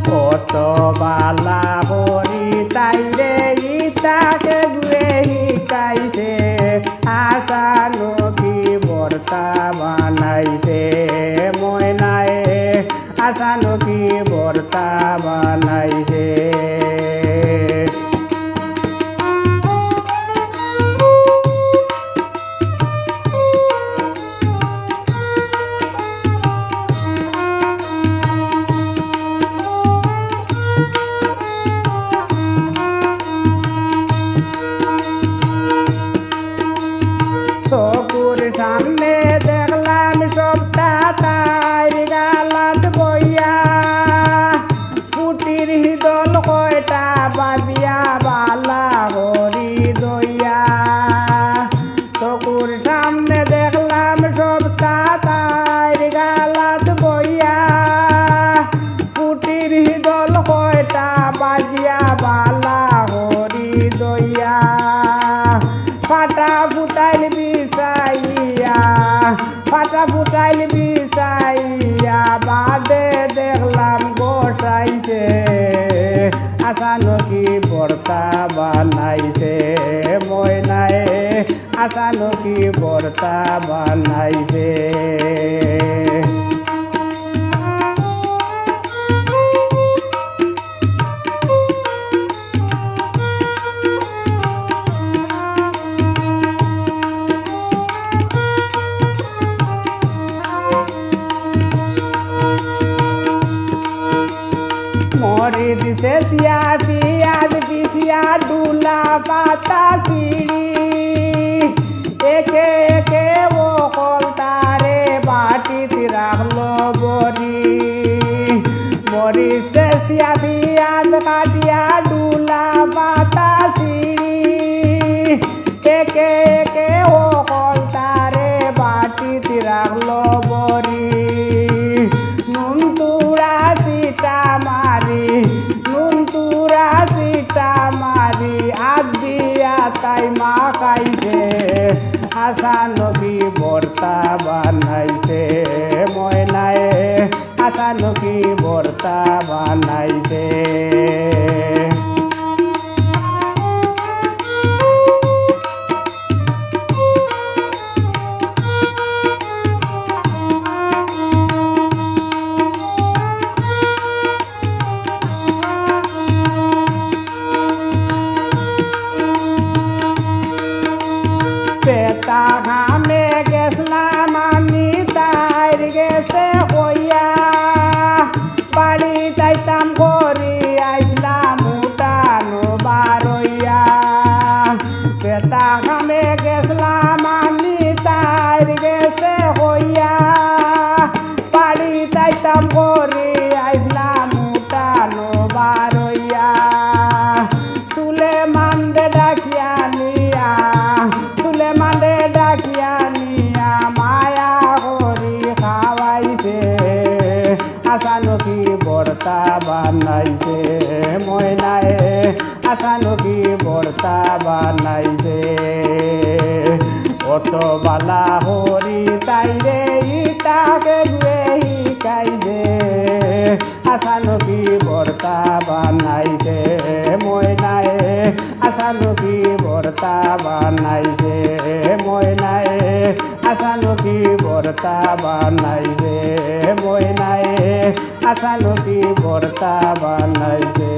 কত বালা হরি তাই রে ইতাকে গুয়ে শিকাইছে আসানো কি বর্তা বানাইছে ময়নায় আসানো কি বর্তা বানাইছে চকুর সামনে দেখলাম সবটা তাই গালাত বইয়া কুটির দল কয়টা বাবিয়া বালা হরি দইয়া চকুর সামনে দেখলাম সবটা তাই গালাত বইয়া কুটির দল কয়টা বাজিয়া বালা হরি দইয়া ফাটা ফুটাইল বিছাইয়া ফাটা ফুটাইল বিছাইয়া বাদে দেখলাম বসাইছে আসানো কি বর্তা বানাইছে ময়নায় আসানো কি বর্তা বানাইছে মরে দিছে সিয়া পিয়াজ পিছিয়া ডুলা পাতা চিড়ি একে একে ও কলতারে বাটিতে রাখলো বড়ি মরিছে সিয়া পিয়াজ কাটিয়া ডুলা পাতা চিড়ি একে একে ও কলতারে বাটিতে রাখলো বড়ি নুন তুরা সিটা মারি নুন তুরা সিটা মারি আদিয়া তাই মা খাইছে আসানো কি বর্তা বানাইছে ময়নায় আসানো কি বর্তা বানাইছে পেতা ঘামে গেছলাম আমি তাইর গেছে হইয়া বাড়ি যাইতাম করি আইলাম উঠানো বারইয়া পেতা ঘামে গেছলাম আমি তাইর গেছে হইয়া বাড়ি যাইতাম করি আইলাম উঠানো বারইয়া তুলে মান্দে ডাকিয়া নিয়া তুলে মান্দে ডাকিয়া নিয়া মায়া করি খাওয়াইছে আসানো কি বর্তা বানাইছে ময়নায় আসানো কি বর্তা বানাইছে অত বালা হরি তাই রে ইতাকে গুয়ে শিকাইছে আসানো কি বর্তা বানাইছে ময়নায় আসানো কি বর্তা বানাইছে ময়নায় আসানো কি বর্তা বানাইছে ময়নায় আসানো কি বর্তা বানাইছে